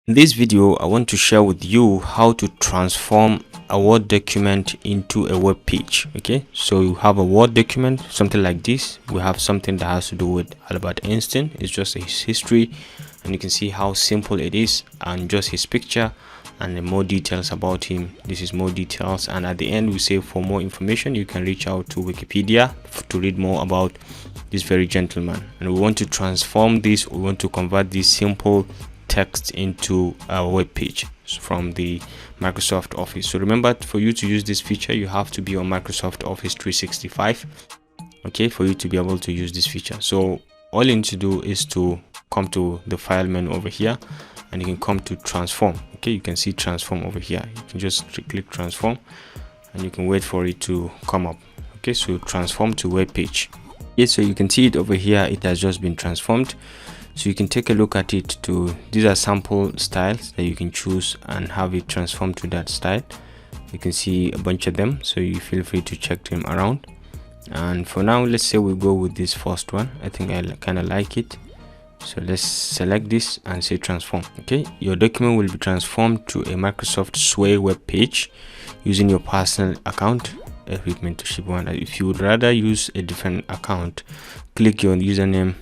In this video, I want to share with you how to transform a Word document into a web page. Okay, so you have a Word document, something like this. We have something that has to do with Albert Einstein. It's just his history, and you can see how simple it is, and just his picture and then more details about him. This is more details, and at the end we say for more information you can reach out to Wikipedia to read more about this very gentleman. And we want to transform this, we want to convert this simple text into a web page from the Microsoft Office. So remember, for you to use this feature you have to be on Microsoft Office 365, okay, for you to be able to use this feature. So all you need to do is to come to the file menu over here, and you can come to transform. Okay, you can see transform over here. You can just click transform, and you can wait for it to come up. Okay, so transform to web page. Okay, so you can see it over here, it has just been transformed. So you can take a look at it. These are sample styles that you can choose and have it transform to that style. You can see a bunch of them, so you feel free to check them around. And for now, let's say we go with this first one. I think I kind of like it, so let's select this and say transform. Okay, your document will be transformed to a Microsoft Sway web page using your personal account with Mentorship one. If you would rather use a different account, click your username,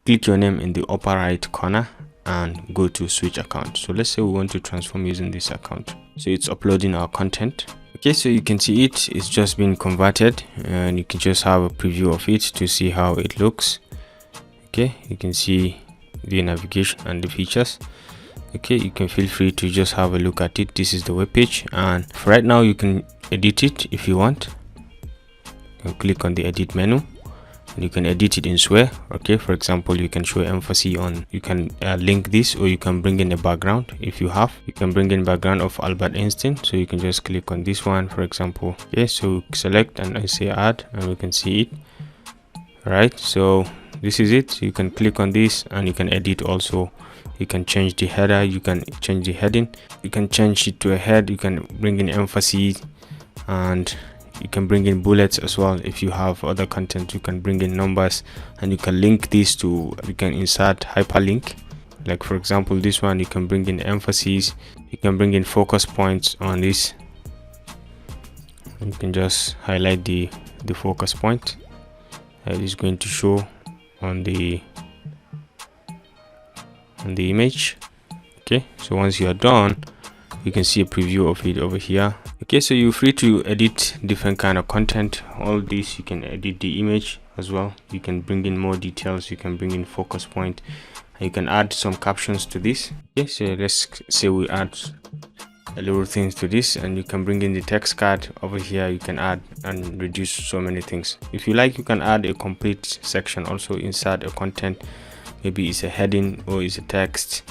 click your name in the upper right corner and go to switch account. So let's say we want to transform using this account. So it's uploading our content. Okay, so you can see it's just been converted, and you can just have a preview of it to see how it looks. Okay, you can see the navigation and the features. Okay, you can feel free to just have a look at it. This is the web page, and for right now you can edit it if you want. You can click on the edit menu, and you can edit it in Sway. Okay, for example, you can show emphasis on, you can link this, or you can bring in a background. If you have, you can bring in background of Albert Einstein, so you can just click on this one, for example. Okay, so select and I say add, and we can see it. Right, so this is it. You can click on this and you can edit also. You can change the header, you can change the heading, you can change it to a head, you can bring in emphasis, and you can bring in bullets as well. If you have other content, you can bring in numbers, and you can link this to, you can insert hyperlink. Like for example, this one, you can bring in emphasis, you can bring in focus points on this. You can just highlight the focus point. It is going to show on the image. Okay, so once you are done, you can see a preview of it over here. Okay, so you're free to edit different kind of content. All this, you can edit the image as well. You can bring in more details, you can bring in focus point, and you can add some captions to this. Okay, so let's say we add a little things to this, and you can bring in the text card over here. You can add and reduce so many things. If you like, you can add a complete section, also insert a content. Maybe it's a heading, or it's a text,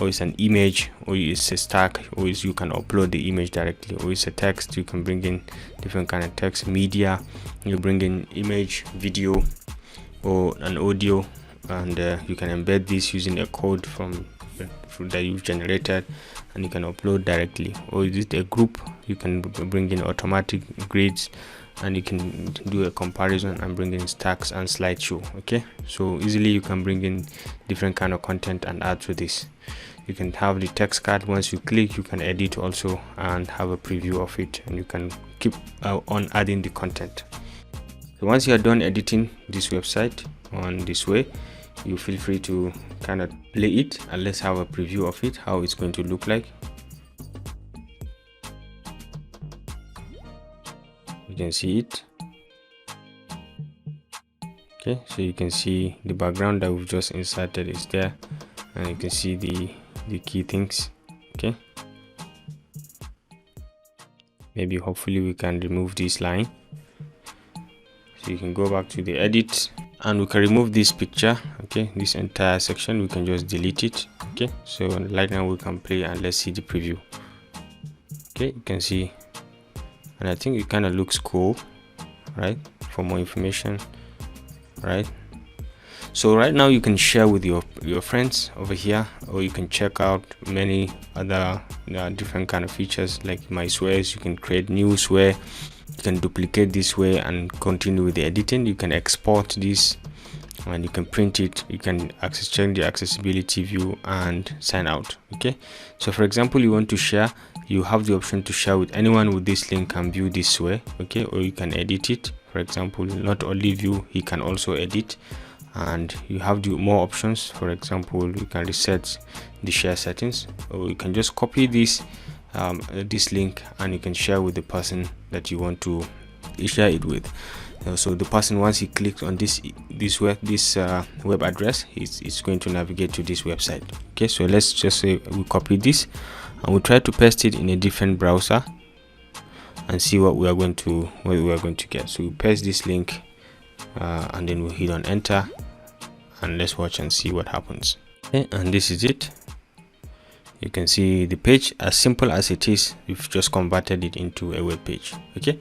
or it's an image, or it's a stack, or you can upload the image directly, or it's a text. You can bring in different kind of text, media, you bring in image, video, or an audio, and you can embed this using a code from that you've generated, and you can upload directly. Or is it a group, you can bring in automatic grades, and you can do a comparison and bring in stacks and slideshow. Okay, so easily you can bring in different kind of content and add to this. You can have the text card. Once you click, you can edit also and have a preview of it, and you can keep on adding the content. So once you are done editing this website on this way, you feel free to kind of play it, and let's have a preview of it, how it's going to look like. You can see it. Okay, so you can see the background that we've just inserted is there, and you can see the key things. Okay, maybe hopefully we can remove this line, so you can go back to the edit, and we can remove this picture. Okay, this entire section we can just delete it. Okay, so right now we can play, and let's see the preview. Okay, you can see, and I think it kind of looks cool, right? For more information, right? So right now you can share with your friends over here, or you can check out many other different kind of features like my swears. You can create new swear, you can duplicate this way and continue with the editing. You can export this and you can print it. You can check the accessibility view and sign out. Okay, so for example, you want to share, you have the option to share with anyone with this link and view this way. Okay, or you can edit it. For example, not only view, he can also edit, and you have the more options. For example, you can reset the share settings, or you can just copy this link and you can share with the person that you want to share it with. So the person, once he clicks on this web address, it's going to navigate to this website. Okay, so let's just say we copy this and we try to paste it in a different browser and see what we are going to get. So we paste this link and then we hit on enter, and let's watch and see what happens. Okay, and this is it. You can see the page, as simple as it is, we've just converted it into a web page. Okay,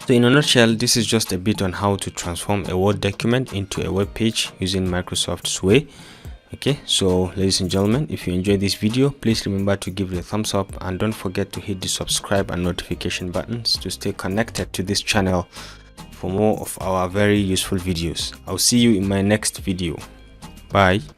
so in a nutshell, this is just a bit on how to transform a Word document into a web page using Microsoft's way. Okay, so ladies and gentlemen, if you enjoyed this video, please remember to give it a thumbs up, and don't forget to hit the subscribe and notification buttons to stay connected to this channel for more of our very useful videos. I'll see you in my next video. Bye.